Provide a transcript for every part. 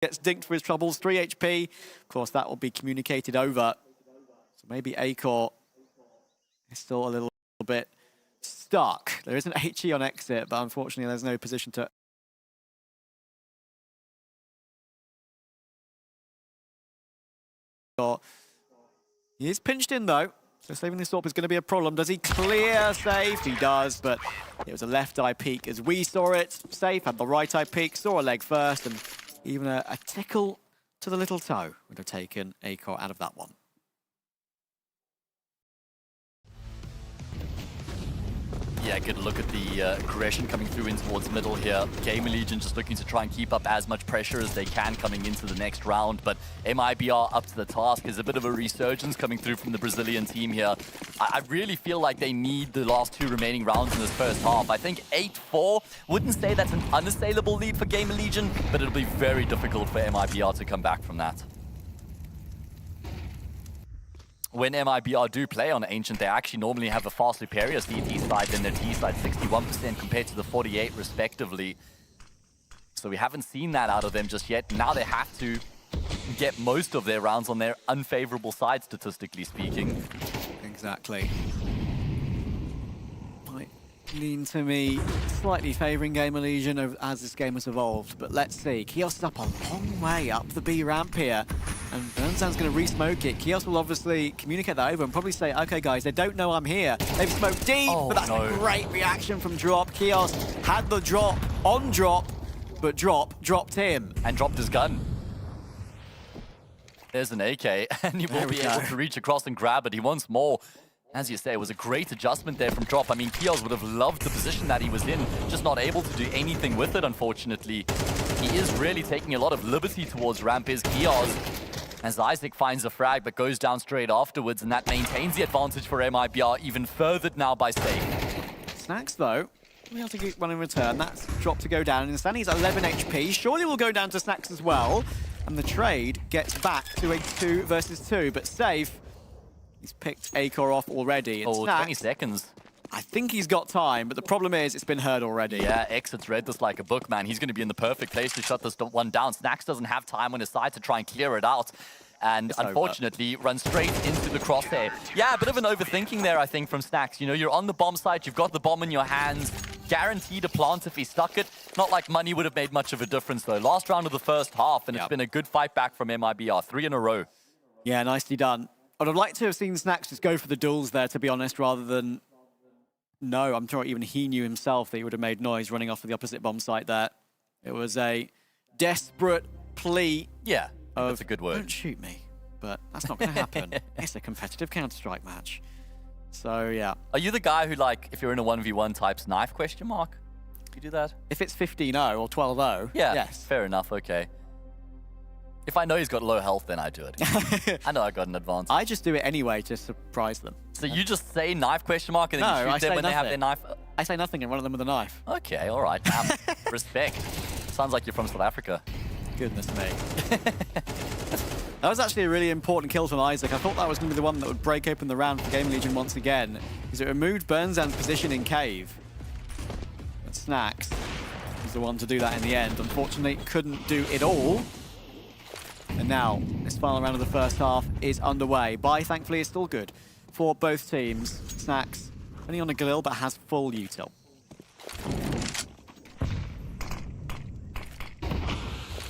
gets dinked for his troubles, 3 HP. Of course, that will be communicated over. So maybe Acor is still a little bit stuck. There is an HE on exit, but unfortunately there's no position to... He is pinched in though, so saving this AWP is going to be a problem. Does he clear Safe? He does, but it was a left eye peek as we saw it. Safe had the right eye peek, saw a leg first, and even a tickle to the little toe would have taken Acor out of that one. Yeah, good look at the aggression coming through in towards middle here. GamerLegion just looking to try and keep up as much pressure as they can coming into the next round, but MIBR up to the task. Is a bit of a resurgence coming through from the Brazilian team here. I really feel like they need the last 2 remaining rounds in this first half. I think 8-4, wouldn't say that's an unassailable lead for GamerLegion, but it'll be very difficult for MIBR to come back from that. When MIBR do play on Ancient, they actually normally have a far superior CT side than their T side, 61% compared to the 48 respectively. So we haven't seen that out of them just yet. Now they have to get most of their rounds on their unfavorable side, statistically speaking. Exactly. Might lean to me slightly favouring GamerLegion as this game has evolved, but let's see. Kios is up a long way up the B ramp here. And Bernzan's going to re-smoke it. Kios will obviously communicate that over and probably say, okay guys, they don't know I'm here. They've smoked deep, but that's a great reaction from Drop. Kios had the drop on Drop, but Drop dropped him. And dropped his gun. There's an AK, and he will be able to reach across and grab it. He wants more. As you say, it was a great adjustment there from Drop. I mean, Kios would have loved the position that he was in, just not able to do anything with it, unfortunately. He is really taking a lot of liberty towards ramp, is Kios. As Isaac finds a frag, but goes down straight afterwards, and that maintains the advantage for MIBR, even furthered now by Safe. Snacks, though, we have to get one in return. That's Drop to go down. Instead, he's 11 HP. Surely will go down to Snacks as well. And the trade gets back to a 2 versus 2. But Safe, he's picked Acor off already. And Snacks, 20 seconds. I think he's got time, but the problem is it's been heard already. Yeah, Exit's read this like a book, man. He's going to be in the perfect place to shut this one down. Snacks doesn't have time on his side to try and clear it out. And unfortunately, runs straight into the crosshair. Yeah, a bit of an overthinking there, I think, from Snacks. You know, you're on the bomb site, you've got the bomb in your hands, guaranteed a plant if he stuck it. Not like money would have made much of a difference, though. Last round of the first half, and it's been a good fight back from MIBR. 3 in a row. Yeah, nicely done. I'd have liked to have seen Snacks just go for the duels there, to be honest, rather than... No, I'm sure even he knew himself that he would have made noise running off to the opposite bomb site there. It was a desperate plea. Yeah, that's a good word. Don't shoot me. But that's not going to happen. It's a competitive Counter-Strike match. So, yeah. Are you the guy who, like, if you're in a 1v1 types knife question mark? You do that? If it's 15-0 or 12-0, yeah, yes. Fair enough, okay. If I know he's got low health, then I do it. I know I got an advantage. I just do it anyway to surprise them. So you just say knife question mark and then you shoot them when they have their knife? I say nothing and one of them with a knife. Okay, all right. Respect. Sounds like you're from South Africa. Goodness me. That was actually a really important kill from Isaac. I thought that was going to be the one that would break open the round for GamerLegion once again, because it removed Bernzan's position in cave. But Snacks was the one to do that in the end. Unfortunately, couldn't do it all. And now, this final round of the first half is underway. Buy, thankfully, is still good for both teams. Snacks, only on a Galil, but has full util.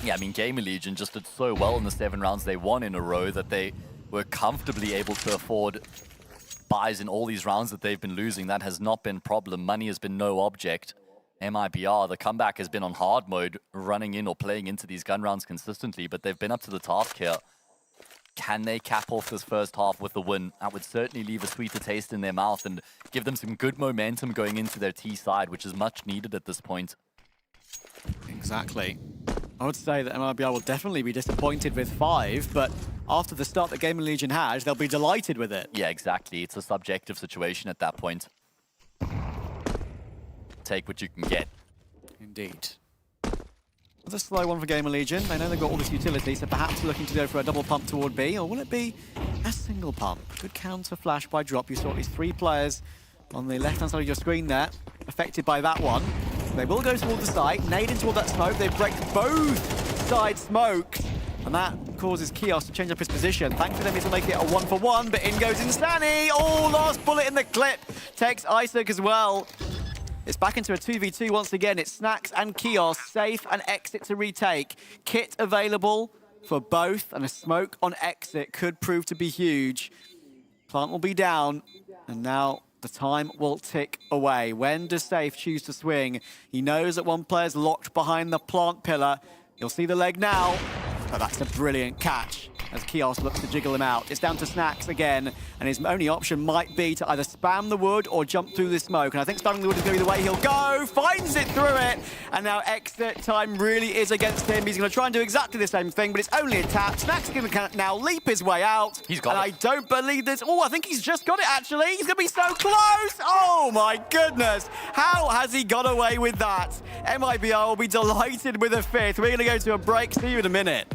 Yeah, I mean, GamerLegion just did so well in the 7 rounds they won in a row that they were comfortably able to afford buys in all these rounds that they've been losing. That has not been a problem. Money has been no object. MIBR, the comeback has been on hard mode, running in or playing into these gun rounds consistently, but they've been up to the task here. Can they cap off this first half with a win? That would certainly leave a sweeter taste in their mouth and give them some good momentum going into their T side, which is much needed at this point. Exactly. I would say that MIBR will definitely be disappointed with 5, but after the start that GamerLegion has, they'll be delighted with it. Yeah, exactly. It's a subjective situation at that point. Take what you can get. Indeed. Another slow one for GamerLegion. They know they've got all this utility, so perhaps looking to go for a double pump toward B, or will it be a single pump? Good counter flash by Drop. You saw at least 3 players on the left-hand side of your screen there, affected by that one. They will go toward the site, nade in toward that smoke. They break both side smoke. And that causes Kios to change up his position. Thankfully, they're able to make it a 1-for-1, but in goes Insani. Oh, last bullet in the clip. Takes Isaac as well. It's back into a 2v2 once again. It's Snacks and Kios, safe and exit to retake. Kit available for both, and a smoke on exit could prove to be huge. Plant will be down, and now the time will tick away. When does Safe choose to swing? He knows that one player's locked behind the plant pillar. You'll see the leg now. Oh, that's a brilliant catch as Kios looks to jiggle him out. It's down to Snacks again, and his only option might be to either spam the wood or jump through the smoke. And I think spamming the wood is going to be the way he'll go. Finds it through it, and now exit time really is against him. He's going to try and do exactly the same thing, but it's only a tap. Snacks is going to now leap his way out. He's got it. And I don't believe this. Oh, I think he's just got it, actually. He's going to be so close. Oh, my goodness. How has he got away with that? MIBR will be delighted with a fifth. We're going to go to a break. See you in a minute.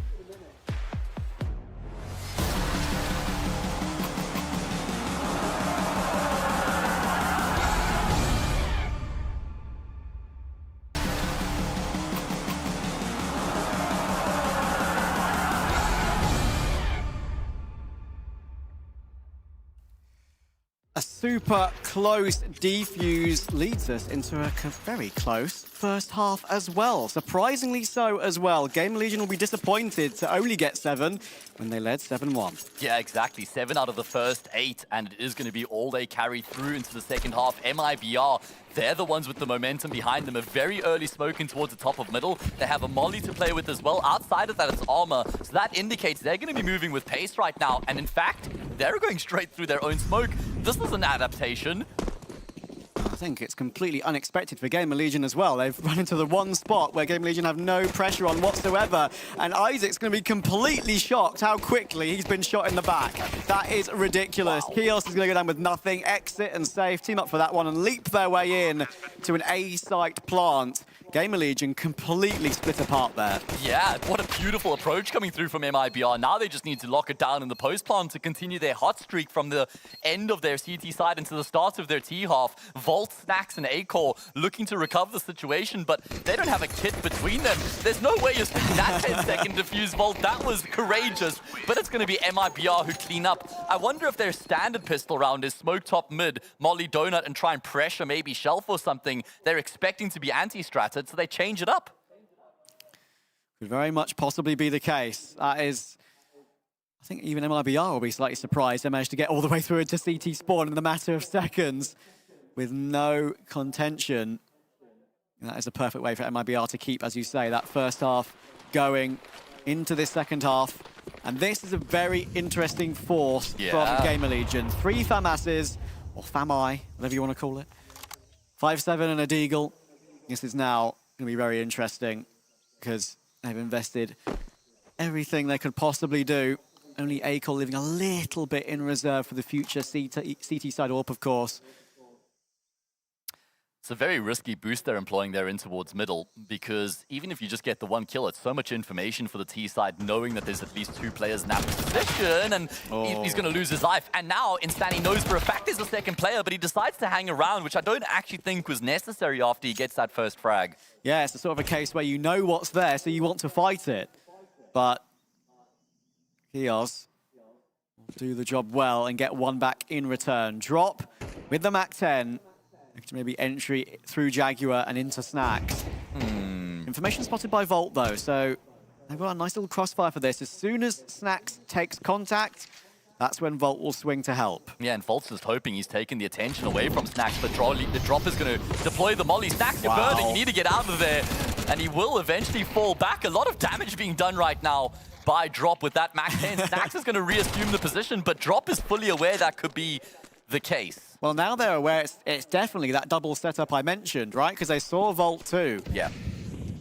A super close defuse leads us into a very close first half as well. Surprisingly so as well. GamerLegion will be disappointed to only get 7 when they led 7-1. Yeah, exactly. 7 out of the first 8, and it is going to be all they carry through into the second half. MIBR, they're the ones with the momentum behind them. A very early smoking towards the top of middle. They have a molly to play with as well. Outside of that, it's armor. So that indicates they're going to be moving with pace right now. And in fact, they're going straight through their own smoke. This is an adaptation. I think it's completely unexpected for GamerLegion as well. They've run into the one spot where GamerLegion have no pressure on whatsoever, and Isaac's going to be completely shocked how quickly he's been shot in the back. That is ridiculous. Wow. Kios is going to go down with nothing. Exit and Safe team up for that one and leap their way in to an A-site plant. GamerLegion completely split apart there. Yeah, what a beautiful approach coming through from MIBR. Now they just need to lock it down in the post plant to continue their hot streak from the end of their CT side into the start of their T half. Volt, Snacks, and A-Core looking to recover the situation, but they don't have a kit between them. There's no way you're sticking that 10-second defuse Volt. That was courageous, but it's going to be MIBR who clean up. I wonder if their standard pistol round is smoke top mid, molly donut, and try and pressure maybe shelf or something. They're expecting to be anti-stratted, so they change it up. Could very much possibly be the case. That is, I think even MIBR will be slightly surprised they managed to get all the way through into CT spawn in the matter of seconds with no contention. And that is a perfect way for MIBR to keep, as you say, that first half going into this second half. And this is a very interesting force from GamerLegion. 3 FAMASs, or FAMI, whatever you want to call it. 5-7 and a Deagle. This is now going to be very interesting because they've invested everything they could possibly do. Only A-Core leaving a little bit in reserve for the future CT side AWP, of course. It's a very risky boost they're employing there in towards middle, because even if you just get the 1 kill, it's so much information for the T side, knowing that there's at least 2 players in that position, and he's going to lose his life. And now, Instani knows for a fact there's a second player, but he decides to hang around, which I don't actually think was necessary after he gets that first frag. Yeah, it's a sort of a case where you know what's there, so you want to fight it. But Kios will do the job well and get 1 back in return. Drop with the MAC-10. Maybe entry through Jaguar and into Snacks. Information spotted by Volt, though, so they've got a nice little crossfire for this. As soon as Snacks takes contact, that's when Volt will swing to help. Yeah, and Volt's just hoping he's taken the attention away from Snacks, but the drop is going to deploy the molly. Snacks, you're burning, you need to get out of there. And he will eventually fall back. A lot of damage being done right now by Drop with that MAC-10. Snacks is going to reassume the position, but Drop is fully aware that could be the case. Well, now they're aware it's definitely that double setup I mentioned, right? Because they saw Volt too. Yeah.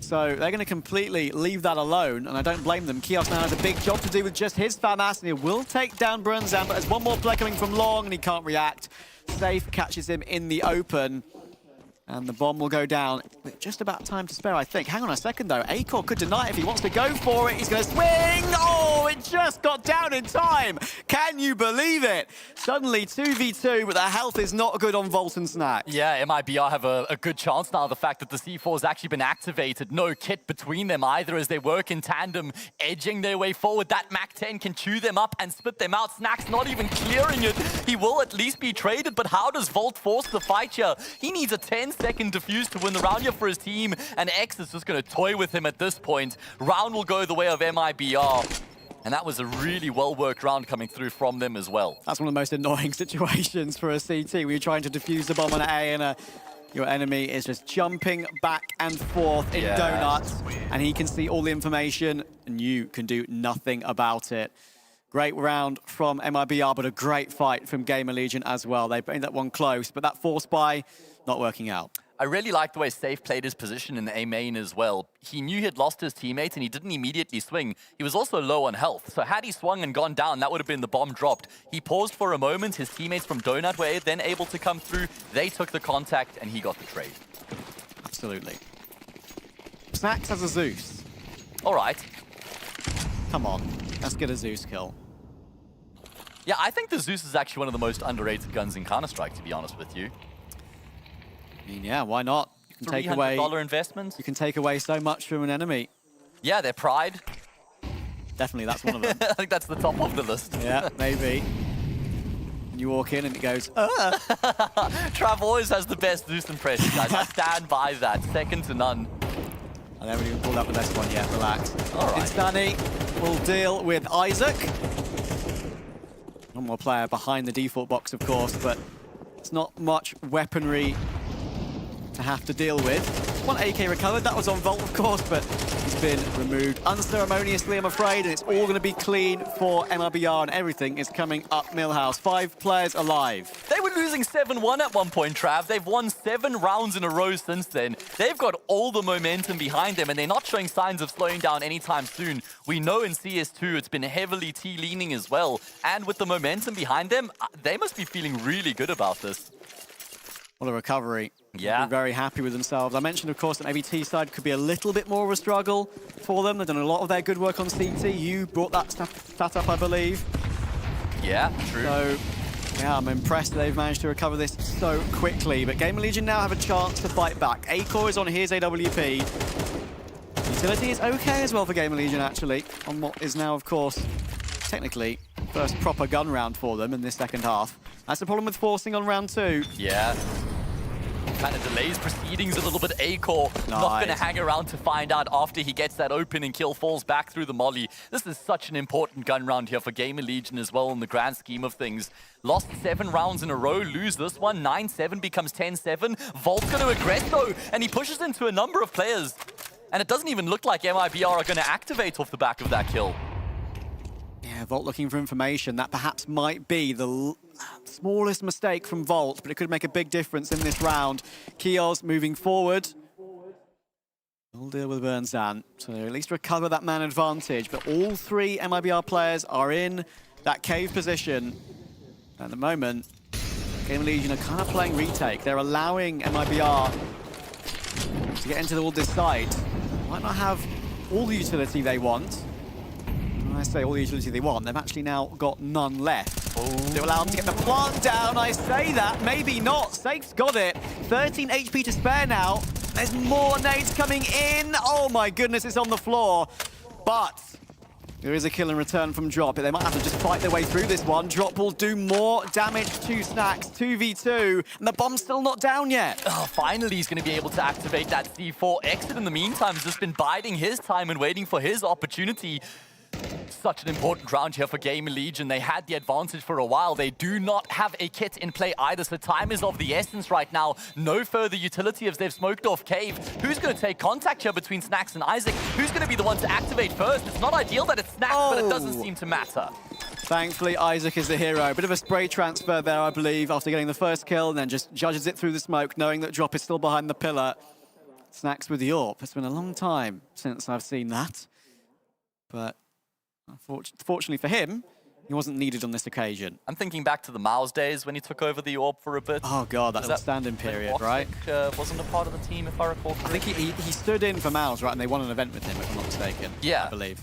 So they're going to completely leave that alone, and I don't blame them. Kios now has a big job to do with just his FAMAS, and he will take down Brunzan, but there's one more play coming from long, and he can't react. Safe catches him in the open. And the bomb will go down with just about time to spare, I think. Hang on a second, though. Acor could deny it if he wants to go for it. He's going to swing. Oh, it just got down in time. Can you believe it? Suddenly 2v2, but the health is not good on Volt and Snack. Yeah, MIBR have a good chance now. The fact that the C4 has actually been activated. No kit between them either as they work in tandem, edging their way forward. That MAC-10 can chew them up and spit them out. Snack's not even clearing it. He will at least be traded, but how does Volt force the fight here? He needs a 10-second defuse to win the round here for his team, and X is just going to toy with him at this point. Round will go the way of MIBR. And that was a really well-worked round coming through from them as well. That's one of the most annoying situations for a CT when you're trying to defuse the bomb on A and your enemy is just jumping back and forth in donuts, and he can see all the information, and you can do nothing about it. Great round from MIBR, but a great fight from GamerLegion as well. They made that one close, but that force buy, not working out. I really like the way Safe played his position in the A main as well. He knew he had lost his teammate and he didn't immediately swing. He was also low on health, so had he swung and gone down, that would have been the bomb dropped. He paused for a moment, his teammates from Donut were then able to come through. They took the contact and he got the trade. Absolutely. Snacks has a Zeus. All right. Come on, let's get a Zeus kill. Yeah, I think the Zeus is actually one of the most underrated guns in Counter-Strike, to be honest with you. I mean, yeah, why not? You can take away $300 investment. You can take away so much from an enemy. Yeah, their pride. Definitely, that's one of them. I think that's the top of the list. Yeah, maybe. And you walk in and it goes, Trav always has the best Zeus impression, guys. I stand by that. Second to none. I haven't even pulled up the best one yet. Relax. All right. Instani will deal with Isaac. One more player behind the default box, of course, but it's not much weaponry to have to deal with. One AK recovered, that was on Volt, of course, but he's been removed unceremoniously, I'm afraid, and it's all going to be clean for MIBR, and everything is coming up Millhouse. 5 players alive. They were losing 7-1 at one point, Trav. They've won 7 rounds in a row since then. They've got all the momentum behind them, and they're not showing signs of slowing down anytime soon. We know in CS2 it's been heavily T-leaning as well, and with the momentum behind them, they must be feeling really good about this. What a recovery. Yeah. They're very happy with themselves. I mentioned, of course, that maybe T-side could be a little bit more of a struggle for them. They've done a lot of their good work on CT. You brought that stat up, I believe. Yeah, true. So, yeah, I'm impressed that they've managed to recover this so quickly. But GamerLegion now have a chance to fight back. Acor is on his AWP. Utility is okay as well for GamerLegion, actually, on what is now, of course, technically, first proper gun round for them in this second half. That's the problem with forcing on round 2. Yeah. Kind of delays proceedings a little bit. Acor not going to hang around to find out after he gets that opening kill, falls back through the molly. This is such an important gun round here for GamerLegion as well in the grand scheme of things. Lost 7 rounds in a row, lose this one, 9-7 becomes 10-7. Volt's going to aggress though, and he pushes into a number of players. And it doesn't even look like MIBR are going to activate off the back of that kill. Yeah, Volt looking for information. That perhaps might be the smallest mistake from Volt, but it could make a big difference in this round. Kios moving forward. We'll deal with Bernzan to at least recover that man advantage, but all 3 MIBR players are in that cave position. At the moment, GamerLegion are kind of playing retake. They're allowing MIBR to get into all this side. Might not have all the utility they want. When I say all the utility they want, they've actually now got none left. To allow them to get the plant down, I say that, maybe not. Safe's got it. 13 HP to spare now. There's more nades coming in. Oh my goodness, it's on the floor. But there is a kill in return from Drop. They might have to just fight their way through this one. Drop will do more damage to Snacks, 2v2, and the bomb's still not down yet. Oh, finally he's going to be able to activate that C4. Exit in the meantime has just been biding his time and waiting for his opportunity. Such an important round here for GamerLegion. They had the advantage for a while. They do not have a kit in play either, so time is of the essence right now. No further utility as they've smoked off Cave. Who's going to take contact here between Snacks and Isaac? Who's going to be the one to activate first? It's not ideal that it's Snacks, but it doesn't seem to matter. Thankfully, Isaac is the hero. Bit of a spray transfer there, I believe, after getting the first kill, and then just judges it through the smoke, knowing that Drop is still behind the pillar. Snacks with the AWP. It's been a long time since I've seen that. But fortunately for him, He wasn't needed on this occasion. I'm thinking back to the Mouse days when he took over the Orb for a bit. Oh god, that little stand-in period, right? Wasn't a part of the team, if I recall correctly. I think he stood in for Mouse, right, and they won an event with him, if I'm not mistaken. Yeah. I believe.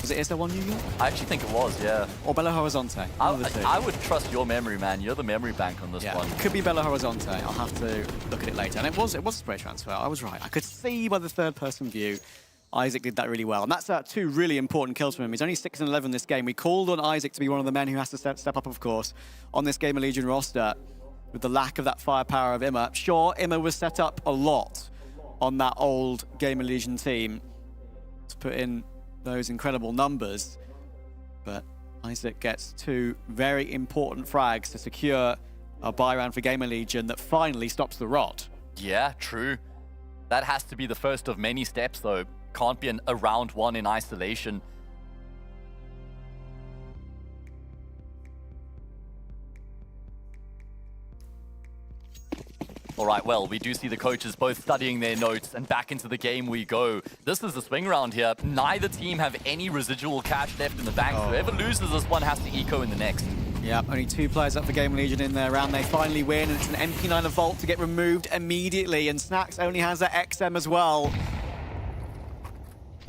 Was it ESL 1 New York? I actually think it was, yeah. Or Belo Horizonte? I would trust your memory, man. You're the memory bank on this one. It could be Belo Horizonte. I'll have to look at it later. And it was a spray transfer. I was right. I could see by the third-person view Isaac did that really well. And that's two really important kills from him. He's only 6 and 11 this game. We called on Isaac to be one of the men who has to step up, of course, on this GamerLegion roster with the lack of that firepower of Imma. Sure, Imma was set up a lot on that old GamerLegion team to put in those incredible numbers. But Isaac gets 2 very important frags to secure a buy round for GamerLegion that finally stops the rot. Yeah, true. That has to be the first of many steps, though. Can't be a round 1 in isolation. All right, well, we do see the coaches both studying their notes, and back into the game we go. This is the swing round here. Neither team have any residual cash left in the bank. Whoever loses this one has to eco in the next. Yeah, only 2 players up for GamerLegion in their round. They finally win, and it's an MP9 Vault to get removed immediately, and Snacks only has that XM as well.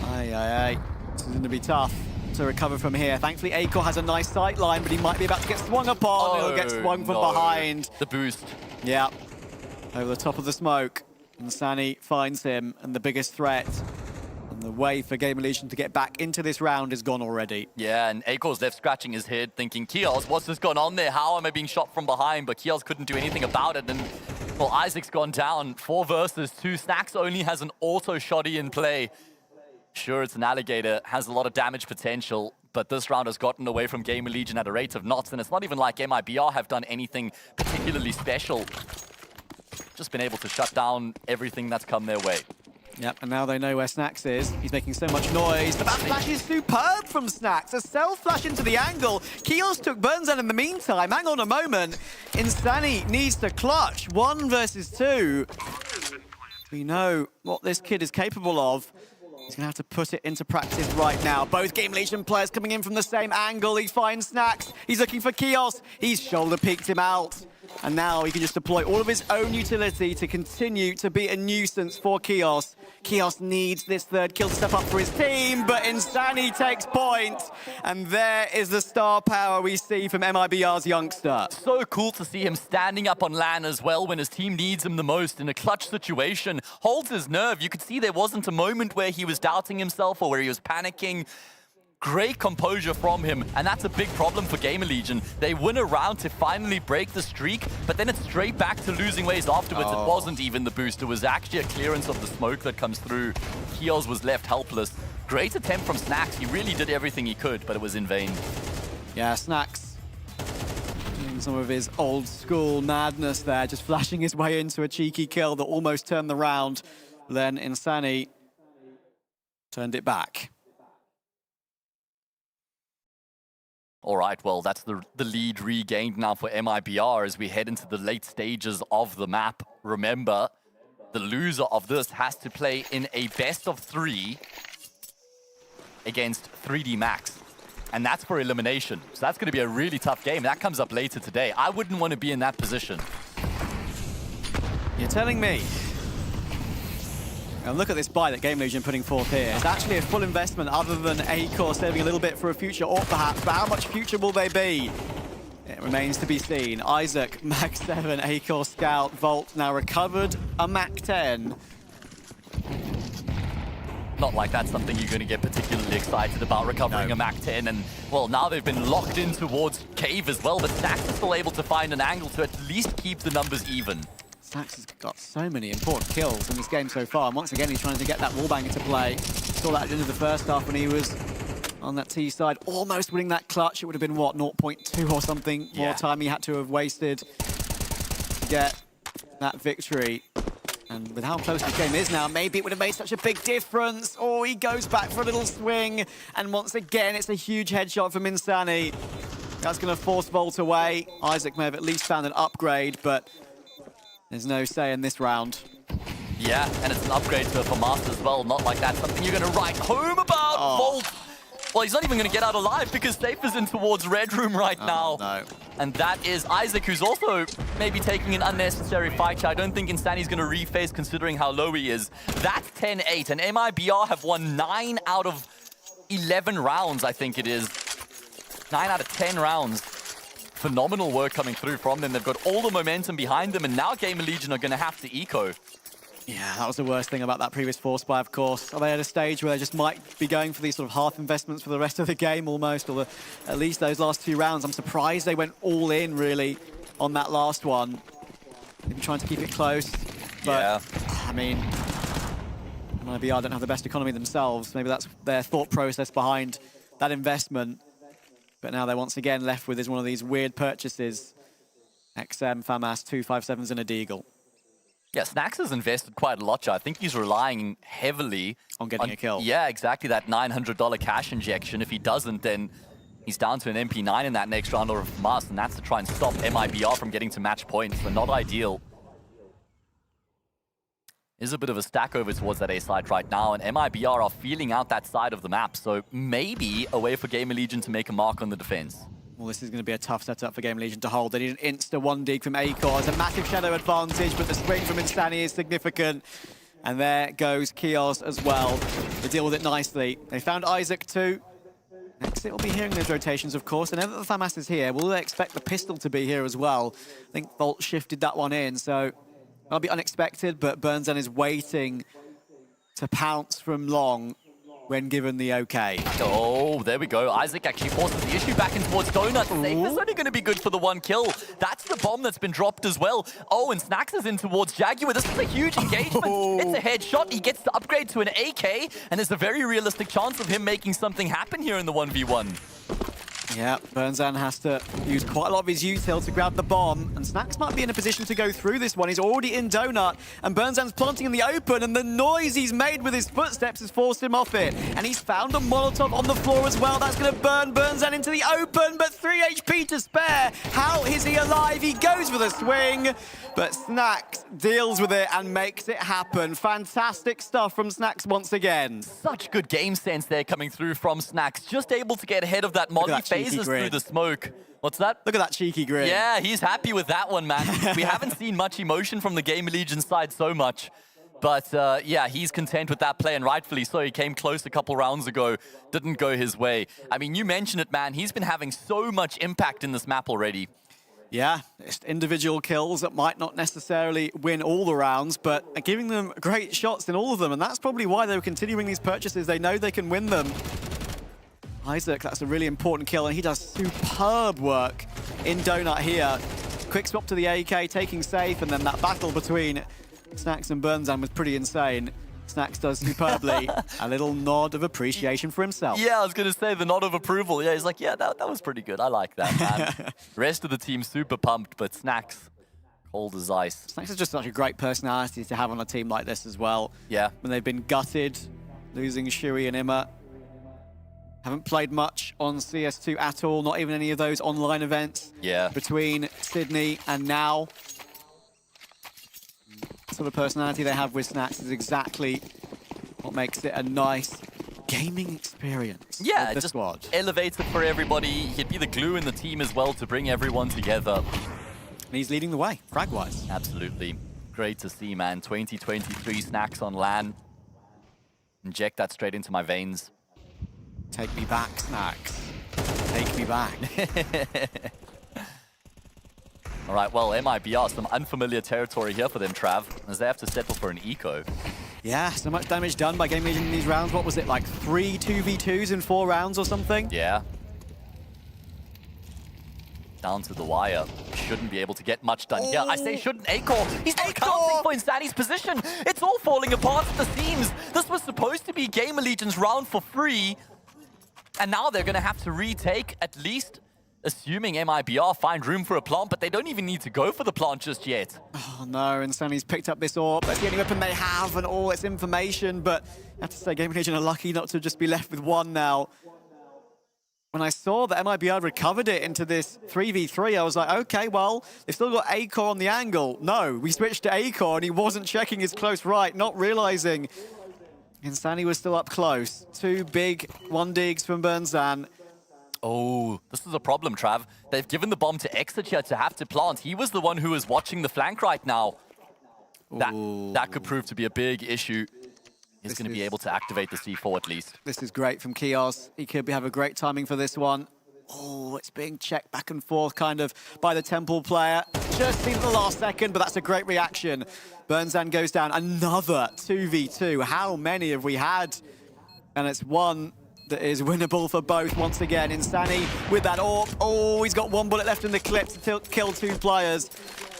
Aye. This is going to be tough to recover from here. Thankfully, Acor has a nice sight line, but he might be about to get swung upon. He'll get swung from behind. The boost. Yeah, over the top of the smoke. And Sani finds him, and the biggest threat and the way for GamerLegion to get back into this round is gone already. Yeah, and Akor's left scratching his head, thinking, Kios, what's this going on there? How am I being shot from behind? But Kios couldn't do anything about it, and well, Isaac's gone down. 4 versus 2. Snacks only has an auto shoddy in play. Sure, it's an alligator, has a lot of damage potential, but this round has gotten away from GamerLegion at a rate of knots, and it's not even like MIBR have done anything particularly special. Just been able to shut down everything that's come their way. Yep, and now they know where Snacks is. He's making so much noise, but that flash is superb from Snacks. A self-flash into the angle. Kios took Burns out in the meantime. Hang on a moment. Insani needs to clutch. 1 versus 2. We know what this kid is capable of. He's going to have to put it into practice right now. Both GamerLegion players coming in from the same angle. He finds Snacks. He's looking for Kios. He's shoulder peeked him out. And now he can just deploy all of his own utility to continue to be a nuisance for Kios. Kios needs this 3rd kill to step up for his team, but Insani takes point. And there is the star power we see from MIBR's youngster. So cool to see him standing up on LAN as well when his team needs him the most in a clutch situation. Holds his nerve. You could see there wasn't a moment where he was doubting himself or where he was panicking. Great composure from him, and that's a big problem for GamerLegion. They win a round to finally break the streak, but then it's straight back to losing ways afterwards. It wasn't even the boost. It was actually a clearance of the smoke that comes through. Kios was left helpless. Great attempt from Snacks. He really did everything he could, but it was in vain. Yeah, Snacks doing some of his old school madness there, just flashing his way into a cheeky kill that almost turned the round. Then Insani turned it back. All right, well, that's the lead regained now for MIBR as we head into the late stages of the map. Remember, the loser of this has to play in a best of 3 against 3D Max. And that's for elimination. So that's going to be a really tough game. That comes up later today. I wouldn't want to be in that position. You're telling me? And look at this buy that GamerLegion putting forth here. It's actually a full investment other than Acor saving a little bit for a future or perhaps, but how much future will they be? It remains to be seen. Isaac, Mac 7, Acor Scout, Volt now recovered a Mac 10. Not like that's something you're going to get particularly excited about, recovering a Mac 10. And, well, now they've been locked in towards Cave as well, but Snacks is still able to find an angle to at least keep the numbers even. Snacks has got so many important kills in this game so far, and once again he's trying to get that wallbang into play. Saw that at the end of the first half when he was on that T side, almost winning that clutch. It would have been, what, 0.2 or something more time he had to have wasted to get that victory. And with how close this game is now, maybe it would have made such a big difference. Oh, he goes back for a little swing, and once again it's a huge headshot from Insani. That's going to force Volt away. Isaac may have at least found an upgrade, but there's no say in this round. Yeah, and it's an upgrade to a FAMAS as well. Not like that's something you're going to write home about. Volt Well, he's not even going to get out alive because Safe is in towards Red Room right now. No. And that is Isaac, who's also maybe taking an unnecessary fight here. I don't think Insani's going to reface considering how low he is. That's 10-8, and MIBR have won 9 out of 11 rounds, I think it is. 9 out of 10 rounds. Phenomenal work coming through from them. They've got all the momentum behind them, and now GamerLegion are going to have to eco. Yeah, that was the worst thing about that previous force buy, of course. Are they at a stage where they just might be going for these sort of half investments for the rest of the game almost, or at least those last 2 rounds? I'm surprised they went all in, really, on that last one. Maybe trying to keep it close. But, Yeah. I mean, MIBR don't have the best economy themselves. Maybe that's their thought process behind that investment. But now they're once again left with is one of these weird purchases. XM, FAMAS, 257s and a Deagle. Yeah, Snax has invested quite a lot, I think he's relying heavily on getting a kill. Yeah, exactly, that $900 cash injection. If he doesn't, then he's down to an MP9 in that next round or from us, and that's to try and stop MIBR from getting to match points, so not ideal. Is a bit of a stack over towards that A side right now, and MIBR are feeling out that side of the map, so maybe a way for GamerLegion to make a mark on the defense. Well, this is going to be a tough setup for GamerLegion to hold. They need an insta-1 dig from Acor. It's a massive shadow advantage, but the swing from Insani is significant. And there goes Kios as well. They deal with it nicely. They found Isaac too. Next, it'll be hearing those rotations, of course. And now that the FAMAS is here, will they expect the pistol to be here as well? I think Volt shifted that one in, so that'll be unexpected, but Burnzan is waiting to pounce from long when given the okay. Oh, there we go. Isaac actually forces the issue back in towards Donut. Safe is only going to be good for the 1 kill. That's the bomb that's been dropped as well. Oh, and Snax is in towards Jaguar. This is a huge engagement. It's a headshot. He gets to upgrade to an AK, and there's a very realistic chance of him making something happen here in the 1v1. Yeah, Burnzan has to use quite a lot of his util to grab the bomb, and Snax might be in a position to go through this one. He's already in Donut, and Burnzan's planting in the open, and the noise he's made with his footsteps has forced him off it. And he's found a Molotov on the floor as well. That's going to burn Burnzan into the open, but 3 HP to spare. How is he alive? He goes for the swing, but Snax deals with it and makes it happen. Fantastic stuff from Snax once again. Such good game sense there coming through from Snax. Just able to get ahead of that Molly. Phases through the smoke. What's that? Look at that cheeky grin. Yeah, he's happy with that one, man. We haven't seen much emotion from the GamerLegion side so much. But yeah, he's content with that play, and rightfully so. He came close a couple rounds ago, didn't go his way. I mean, you mentioned it, man. He's been having so much impact in this map already. Yeah, it's individual kills that might not necessarily win all the rounds, but are giving them great shots in all of them, and that's probably why they're continuing these purchases. They know they can win them. Isaac, that's a really important kill, and he does superb work in Donut here. Quick swap to the AK, taking safe, and then that battle between Snax and Burnzan was pretty insane. Snax does superbly. A little nod of appreciation for himself. Yeah, I was going to say the nod of approval. Yeah, he's like, yeah, that was pretty good. I like that, man. Rest of the team super pumped, but Snax, cold as ice. Snax is just such a great personality to have on a team like this as well. Yeah. When they've been gutted, losing Shui and Imma. Haven't played much on CS2 at all, not even any of those online events. Yeah. Between Sydney and now. The sort of personality they have with Snax is exactly what makes it a nice gaming experience. Yeah, the just squad. Elevates it for everybody. He'd be the glue in the team as well to bring everyone together. And he's leading the way, frag-wise. Absolutely. Great to see, man. 2023 Snax on LAN. Inject that straight into my veins. Take me back, Snax. Take me back. All right, well, MIBR, some unfamiliar territory here for them, Trav, as they have to settle for an eco. Yeah, so much damage done by GamerLegion in these rounds. What was it, like 3 2v2s in 4 rounds or something? Yeah. Down to the wire. Shouldn't be able to get much done here. I say shouldn't. Acor. He's not counting for Insani's position. It's all falling apart at the seams. This was supposed to be GamerLegion's round for free. And now they're going to have to retake, at least assuming MIBR find room for a plant, but they don't even need to go for the plant just yet. Oh no, Insani's picked up this AWP. That's the only weapon they have and all its information, but I have to say GamerLegion are lucky not to just be left with one now. When I saw that MIBR recovered it into this 3v3, I was like, okay, well, they've still got Acor on the angle. No, we switched to Acor and he wasn't checking his close right, not realizing Insani was still up close. 2 big 1-digs from Bernzan. Oh, this is a problem, Trav. They've given the bomb to Exit here to have to plant. He was the one who was watching the flank right now. That could prove to be a big issue. He's going to be able to activate the C4 at least. This is great from Kios. He could have a great timing for this one. Oh, it's being checked back and forth kind of by the Temple player. Just seemed the last second, but that's a great reaction. Bernzan goes down. Another 2v2. How many have we had? And it's one that is winnable for both once again. Insani with that AWP. Oh, he's got 1 bullet left in the clip to kill 2 players.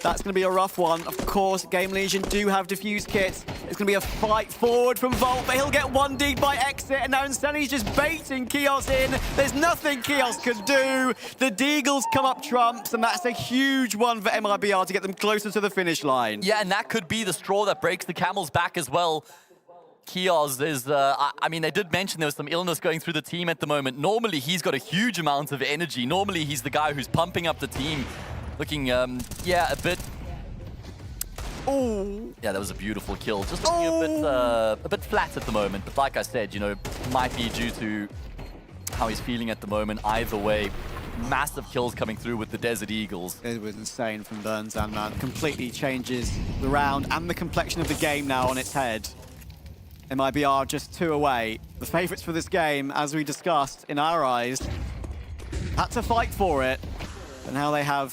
That's going to be a rough one. Of course, GamerLegion do have defuse kits. It's going to be a fight forward from Volt, but he'll get 1-d'd by Exit, and now Insani's just baiting Kios in. There's nothing Kios can do. The Deagles come up trumps, and that's a huge one for MIBR to get them closer to the finish line. Yeah, and that could be the straw that breaks the camel's back as well. Kios is, I mean, they did mention there was some illness going through the team at the moment. Normally, he's got a huge amount of energy. Normally, he's the guy who's pumping up the team. Looking, yeah, a bit... Oh, yeah, that was a beautiful kill. Just looking a bit flat at the moment. But like I said, you know, might be due to how he's feeling at the moment. Either way, massive kills coming through with the Desert Eagles. It was insane from Bernzan, man. Completely changes the round and the complexion of the game now on its head. MIBR just 2 away. The favourites for this game, as we discussed, in our eyes, had to fight for it. But now they have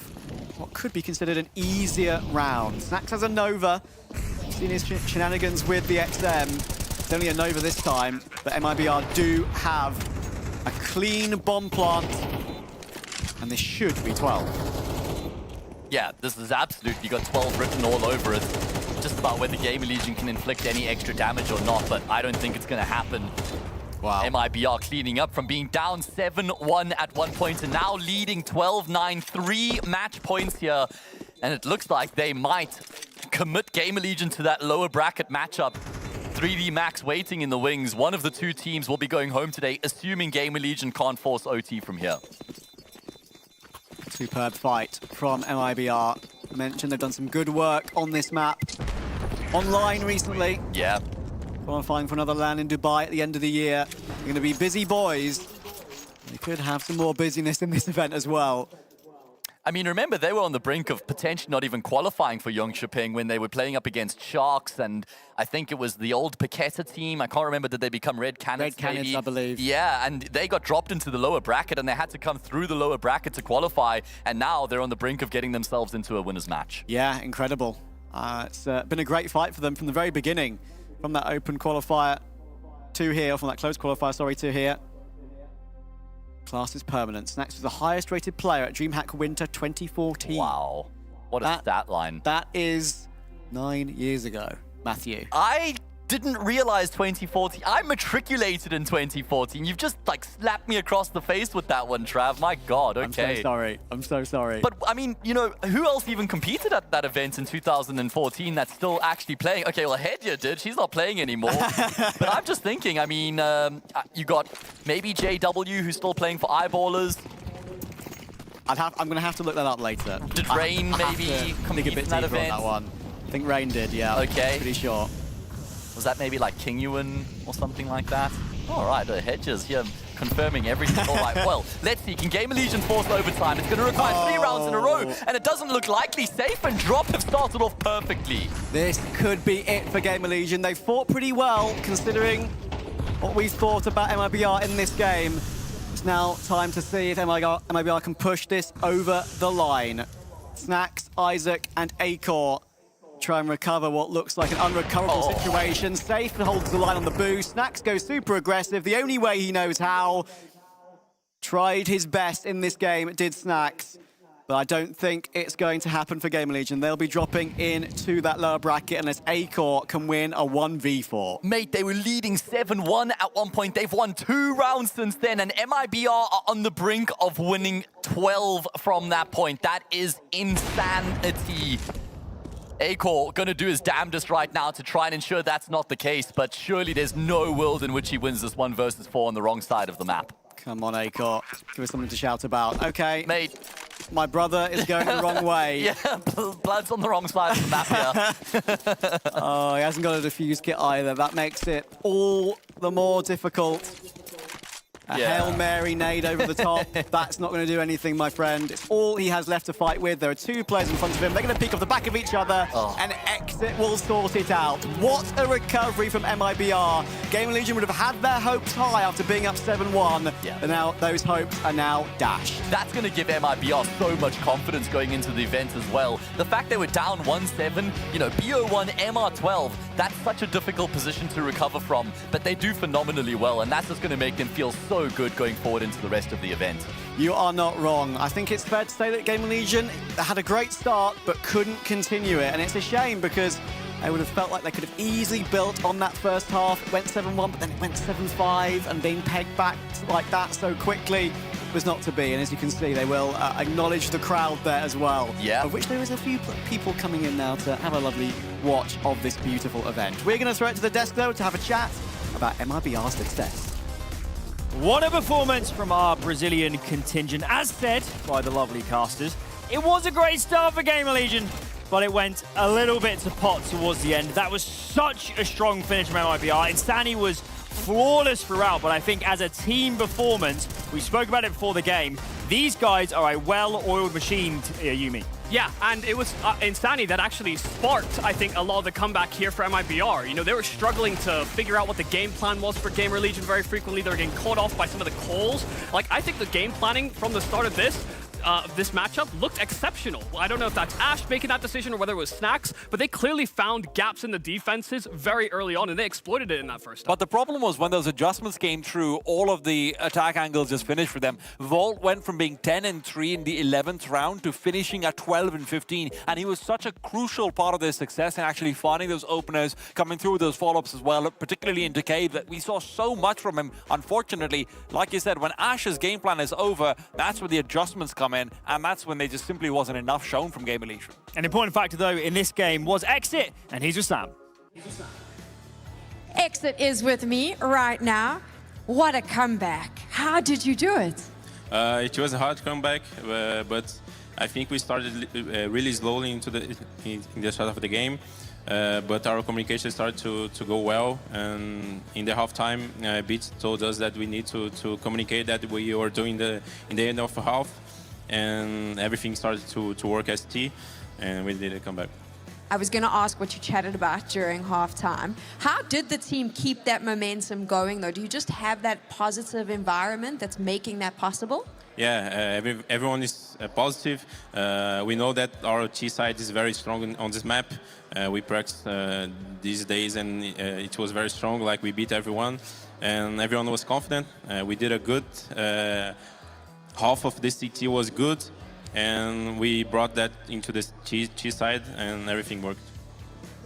what could be considered an easier round. Snax has a Nova. Seen his shenanigans with the XM. It's only a Nova this time, but MIBR do have a clean bomb plant, and this should be 12. Yeah, this is absolutely got 12 written all over it. Just about whether GamerLegion can inflict any extra damage or not, but I don't think it's going to happen. Wow. MIBR cleaning up from being down 7-1 at one point and now leading 12-9, 3 match points here. And it looks like they might commit GamerLegion to that lower bracket matchup. 3D Max waiting in the wings. One of the 2 teams will be going home today, assuming GamerLegion can't force OT from here. Superb fight from MIBR. I mentioned they've done some good work on this map. Online recently. Yeah. Qualifying for another LAN in Dubai at the end of the year. They're going to be busy boys. They could have some more busyness in this event as well. I mean, remember, they were on the brink of potentially not even qualifying for Jönköping when they were playing up against Sharks, and I think it was the old Paqueta team. I can't remember, did they become Red Cannons? Red Cannons, I believe. Yeah, and they got dropped into the lower bracket, and they had to come through the lower bracket to qualify, and now they're on the brink of getting themselves into a winner's match. Yeah, incredible. It's been a great fight for them from the very beginning. From that open qualifier to here, or from that closed qualifier, sorry, to here. Class is permanent. Snax was the highest rated player at DreamHack Winter 2014. Wow. What a stat line. That is 9 years ago, Matthew. I didn't realize 2014. I matriculated in 2014. You've just like slapped me across the face with that one, Trav. My God, okay. I'm so sorry. I'm so sorry. But I mean, you know, who else even competed at that event in 2014 that's still actually playing? Okay, well, Hedya did. She's not playing anymore. But I'm just thinking, I mean, you got maybe JW who's still playing for Eyeballers. I'm going to have to look that up later. Did Rain maybe compete in that event? On that one. I think Rain did, yeah. Okay. Pretty sure. Was that maybe like King Ewan or something like that? All right, Hedges here confirming everything. All right, well, let's see. Can GamerLegion force overtime? It's going to require 3 rounds in a row, and it doesn't look likely. Safe and Drop have started off perfectly. This could be it for GamerLegion. They fought pretty well, considering what we thought about MIBR in this game. It's now time to see if MIBR can push this over the line. Snax, Isaac, and Acor try and recover what looks like an unrecoverable situation. Safe holds the line on the boost. Snax goes super aggressive, the only way he knows how. Tried his best in this game, did Snax. But I don't think it's going to happen for GamerLegion. They'll be dropping into that lower bracket unless Acor can win a 1v4. Mate, they were leading 7-1 at one point. They've won 2 rounds since then, and MIBR are on the brink of winning 12 from that point. That is insanity. Acor gonna do his damnedest right now to try and ensure that's not the case, but surely there's no world in which he wins this 1 versus 4 on the wrong side of the map. Come on, Acor. Give us something to shout about. Okay. Mate, my brother is going the wrong way. Yeah, blood's on the wrong side of the map here. Oh, he hasn't got a defuse kit either. That makes it all the more difficult. A Hail Mary nade over the top. That's not going to do anything, my friend. It's all he has left to fight with. There are two players in front of him. They're going to peek off the back of each other, and Exit will sort it out. What a recovery from MIBR. GamerLegion would have had their hopes high after being up 7-1, and now those hopes are now dashed. That's going to give MIBR so much confidence going into the event as well. The fact they were down 1-7, you know, BO1, MR12, that's such a difficult position to recover from, but they do phenomenally well, and that's just going to make them feel so good going forward into the rest of the event. You are not wrong. I think it's fair to say that GamerLegion had a great start, but couldn't continue it. And it's a shame because I would have felt like they could have easily built on that first half. It went 7-1, but then it went 7-5, and being pegged back like that so quickly was not to be. And as you can see, they will acknowledge the crowd there as well. Yeah. Of which there is a few people coming in now to have a lovely watch of this beautiful event. We're going to throw it to the desk, though, to have a chat about MIBR's success. What a performance from our Brazilian contingent. As said by the lovely casters, it was a great start for GamerLegion, but it went a little bit to pot towards the end. That was such a strong finish from MIBR. Insani was flawless throughout, but I think as a team performance, we spoke about it before the game, these guys are a well-oiled machine, Yumi. Yeah, and it was Insani that actually sparked, I think, a lot of the comeback here for MIBR. You know, they were struggling to figure out what the game plan was for GamerLegion very frequently. They were getting caught off by some of the calls. Like, I think the game planning from the start of this matchup looked exceptional. I don't know if that's Ash making that decision or whether it was Snacks, but they clearly found gaps in the defenses very early on, and they exploited it in that first half. But the problem was when those adjustments came through, all of the attack angles just finished for them. Volt went from being 10-3 in the 11th round to finishing at 12-15, and he was such a crucial part of their success in actually finding those openers, coming through with those follow-ups as well, particularly in Decay, that we saw so much from him. Unfortunately, like you said, when Ash's game plan is over, that's where the adjustments come in, and that's when there just simply wasn't enough shown from GamerLegion. An important factor, though, in this game was Exit, and he's with Sam. Exit is with me right now. What a comeback. How did you do it? It was a hard comeback, but I think we started really slowly in the start of the game. But our communication started to go well, and in the halftime, Beats told us that we need to communicate that we were doing in the end of the half, and everything started to work as T, and we did a comeback. I was going to ask what you chatted about during halftime. How did the team keep that momentum going, though? Do you just have that positive environment that's making that possible? Yeah, everyone is positive. We know that our T side is very strong on this map. We practiced these days, and it was very strong. Like, we beat everyone, and everyone was confident. We did a good half of this CT was good, and we brought that into the T side, and everything worked.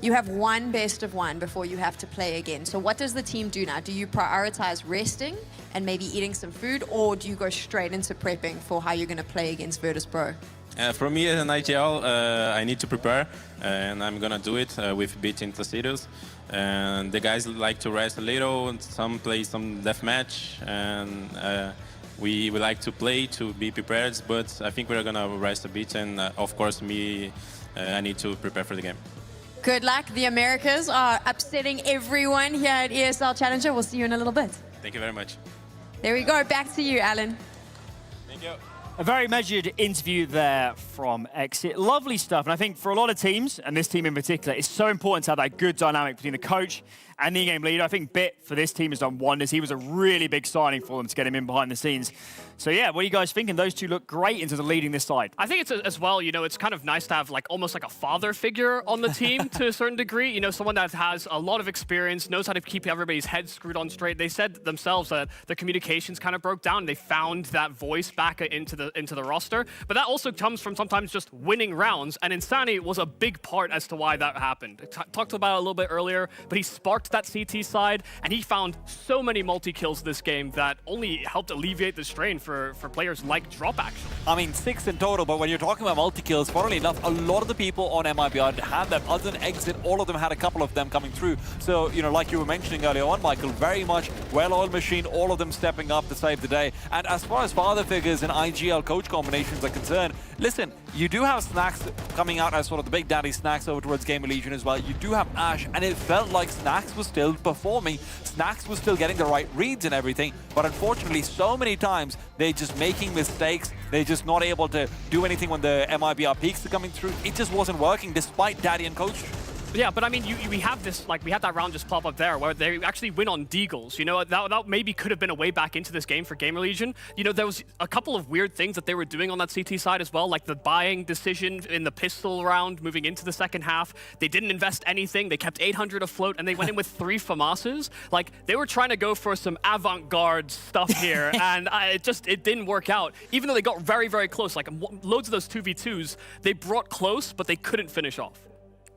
You have one best of one before you have to play again. So what does the team do now? Do you prioritize resting and maybe eating some food, or do you go straight into prepping for how you're going to play against Virtus Pro? For me as an IGL, I need to prepare, and I'm going to do it with Beat in Placidos. And the guys like to rest a little, and some play some deathmatch, and we like to play to be prepared, but I think we're going to rest a bit, and of course I need to prepare for the game. Good luck. The Americas are upsetting everyone here at ESL Challenger. We'll see you in a little bit. Thank you very much. There we go. Back to you, Alan. Thank you. A very measured interview there from Exit. Lovely stuff. And I think for a lot of teams, and this team in particular, it's so important to have that good dynamic between the coach and the in-game leader. I think Bit for this team has done wonders. He was a really big signing for them to get him in behind the scenes. So yeah, what are you guys thinking? Those two look great in terms of leading this side. I think it's as well, you know, it's kind of nice to have like almost like a father figure on the team to a certain degree. You know, someone that has a lot of experience, knows how to keep everybody's head screwed on straight. They said themselves that the communications kind of broke down. They found that voice back into the roster. But that also comes from sometimes just winning rounds. And Insani was a big part as to why that happened. I talked about it a little bit earlier, but he sparked that CT side, and he found so many multi-kills this game that only helped alleviate the strain for players like Drop, actually. I mean, 6 in total, but when you're talking about multi-kills, funnily enough, a lot of the people on MIBR had them. Other than Exit, all of them had a couple of them coming through. So, you know, like you were mentioning earlier on, Michael, very much well-oiled machine, all of them stepping up to save the day. And as far as father figures and IGL coach combinations are concerned, listen, you do have Snacks coming out as sort of the big daddy Snacks over towards GamerLegion as well. You do have Ash, and it felt like Snacks was still performing. Snacks was still getting the right reads and everything, but unfortunately, so many times, they're just making mistakes. They're just not able to do anything when the MIBR peaks are coming through. It just wasn't working despite daddy and coach. Yeah, but I mean, we have this, like, we had that round just pop up there where they actually win on deagles. You know, that maybe could have been a way back into this game for GamerLegion. You know, there was a couple of weird things that they were doing on that CT side as well, like the buying decision in the pistol round moving into the second half. They didn't invest anything. They kept 800 afloat, and they went in with 3 FAMASs. Like, they were trying to go for some avant-garde stuff here, and it didn't work out. Even though they got very, very close, like loads of those 2v2s, they brought close, but they couldn't finish off.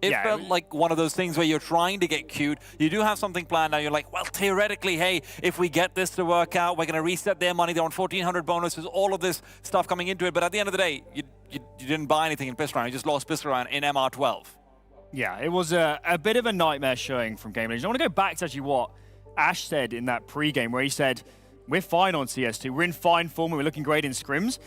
It felt like one of those things where you're trying to get cute. You do have something planned now. You're like, well, theoretically, hey, if we get this to work out, we're going to reset their money. They're on 1,400 bonuses, all of this stuff coming into it. But at the end of the day, you didn't buy anything in pistol round. You just lost pistol round in MR12. Yeah, it was a bit of a nightmare showing from GamerLegion. I want to go back to actually what Ash said in that pre-game where he said, we're fine on CS2. We're in fine form. We're looking great in scrims.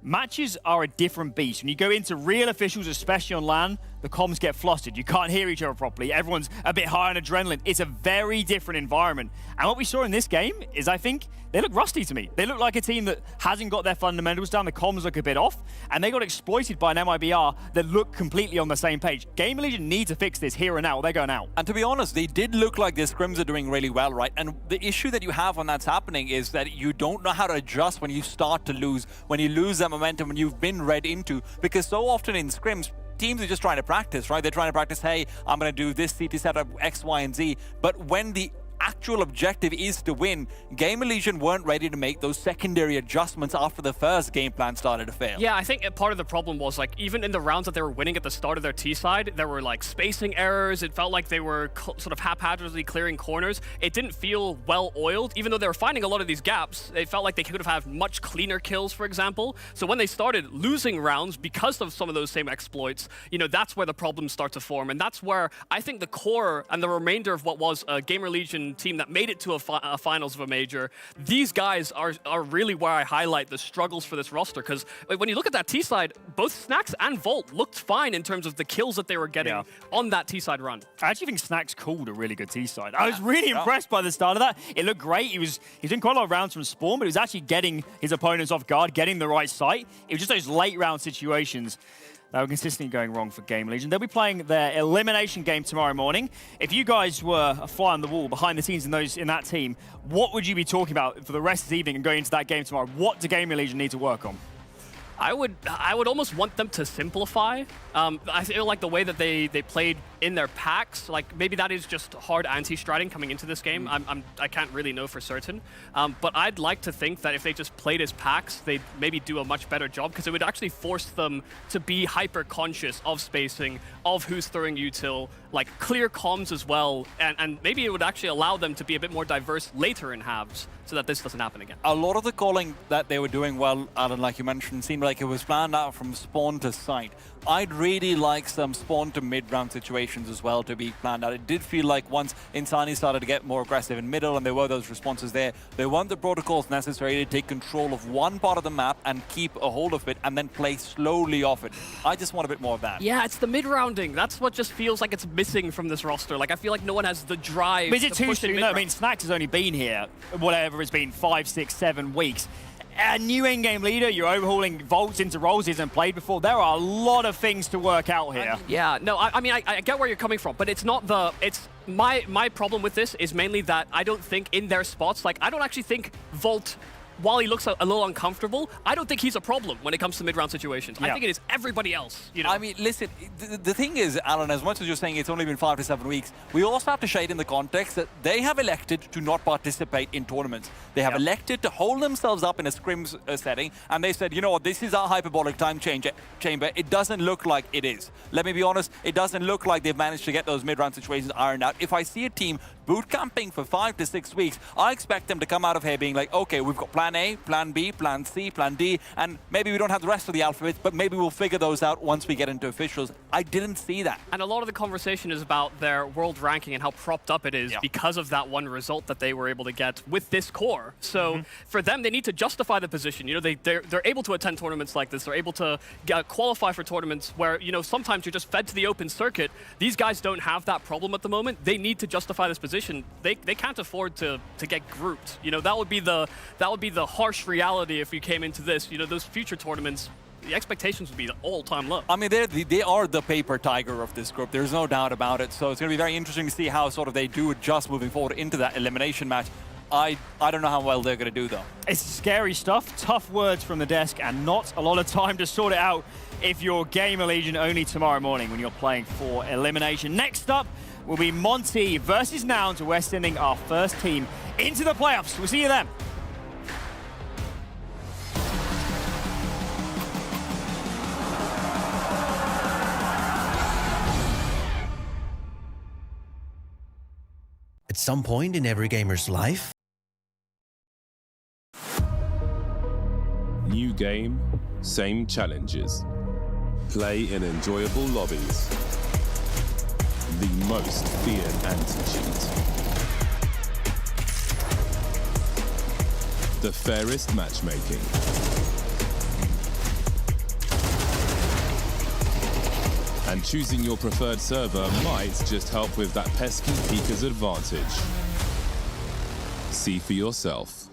Matches are a different beast. When you go into real officials, especially on LAN, the comms get flustered. You can't hear each other properly. Everyone's a bit high on adrenaline. It's a very different environment. And what we saw in this game is, I think, they look rusty to me. They look like a team that hasn't got their fundamentals down. The comms look a bit off. And they got exploited by an MIBR that look completely on the same page. GamerLegion need to fix this here and now, or they're going out. And to be honest, they did look like their scrims are doing really well, right? And the issue that you have when that's happening is that you don't know how to adjust when you start to lose, when you lose that momentum, when you've been read into. Because so often in scrims, teams are just trying to practice, right? They're trying to practice, hey, I'm going to do this CT setup, X, Y, and Z. But when the actual objective is to win, GamerLegion weren't ready to make those secondary adjustments after the first game plan started to fail. Yeah, I think part of the problem was, like, even in the rounds that they were winning at the start of their T side, there were, like, spacing errors. It felt like they were sort of haphazardly clearing corners. It didn't feel well-oiled. Even though they were finding a lot of these gaps, it felt like they could have had much cleaner kills, for example. So when they started losing rounds because of some of those same exploits, you know, that's where the problems start to form. And that's where I think the core and the remainder of what was a GamerLegion team that made it to a finals of a major, these guys are really where I highlight the struggles for this roster. Because when you look at that T side, both Snacks and Volt looked fine in terms of the kills that they were getting on that T side run. I actually think Snacks called a really good T side. I was really impressed by the start of that. It looked great. He was doing quite a lot of rounds from spawn, but he was actually getting his opponents off guard, getting the right sight. It was just those late round situations that were consistently going wrong for GamerLegion. They'll be playing their elimination game tomorrow morning. If you guys were a fly on the wall behind the scenes in that team, what would you be talking about for the rest of the evening and going into that game tomorrow? What do GamerLegion need to work on? I would almost want them to simplify. I feel like the way that they played in their packs, like maybe that is just hard anti-stratting coming into this game. I can't really know for certain. But I'd like to think that if they just played as packs, they'd maybe do a much better job because it would actually force them to be hyper-conscious of spacing, of who's throwing util, like clear comms as well. And maybe it would actually allow them to be a bit more diverse later in halves so that this doesn't happen again. A lot of the calling that they were doing well, Alan, like you mentioned, seemed like it was planned out from spawn to site. I'd really like some spawn to mid-round situations as well to be planned out. It did feel like once Insani started to get more aggressive in middle and there were those responses there weren't the protocols necessary to take control of one part of the map and keep a hold of it and then play slowly off it. I just want a bit more of that. Yeah, it's the mid-rounding. That's what just feels like it's missing from this roster. Like, I feel like no one has the drive But is it to too push soon? No, I mean, Snacks has only been here, whatever it's been, 5, 6, 7 weeks. A new in-game leader, you're overhauling Volts into roles he hasn't played before. There are a lot of things to work out here. Yeah, no, I mean, I get where you're coming from, but it's not the... My problem with this is mainly that I don't think in their spots, like, I don't actually think Volt while he looks a little uncomfortable, I don't think he's a problem when it comes to mid-round situations. I think it is everybody else. You know? I mean, listen, the thing is, Alan, as much as you're saying it's only been 5 to 7 weeks, we also have to shade in the context that they have elected to not participate in tournaments. They have elected to hold themselves up in a scrims setting, and they said, you know what, this is our hyperbolic time chamber. It doesn't look like it is. Let me be honest, it doesn't look like they've managed to get those mid-round situations ironed out. If I see a team boot camping for 5 to 6 weeks, I expect them to come out of here being like, okay, we've got plan A, plan B, plan C, plan D, and maybe we don't have the rest of the alphabet, but maybe we'll figure those out once we get into officials. I didn't see that. And a lot of the conversation is about their world ranking and how propped up it is because of that one result that they were able to get with this core. So for them, they need to justify the position. You know, they're able to attend tournaments like this. They're able to qualify for tournaments where, you know, sometimes you're just fed to the open circuit. These guys don't have that problem at the moment. They need to justify this position. They can't afford to get grouped. You know, that would be the harsh reality if you came into this. You know, those future tournaments, the expectations would be the all-time low. I mean, they are the paper tiger of this group. There's no doubt about it. So it's going to be very interesting to see how sort of they do adjust moving forward into that elimination match. I don't know how well they're going to do, though. It's scary stuff, tough words from the desk, and not a lot of time to sort it out if you're GamerLegion only tomorrow morning when you're playing for elimination. Next up will be Monty versus Nouns. We're sending our first team into the playoffs. We'll see you then. At some point in every gamer's life, new game, same challenges. Play in enjoyable lobbies. The most feared anti-cheat. The fairest matchmaking. And choosing your preferred server might just help with that pesky peeker's advantage. See for yourself.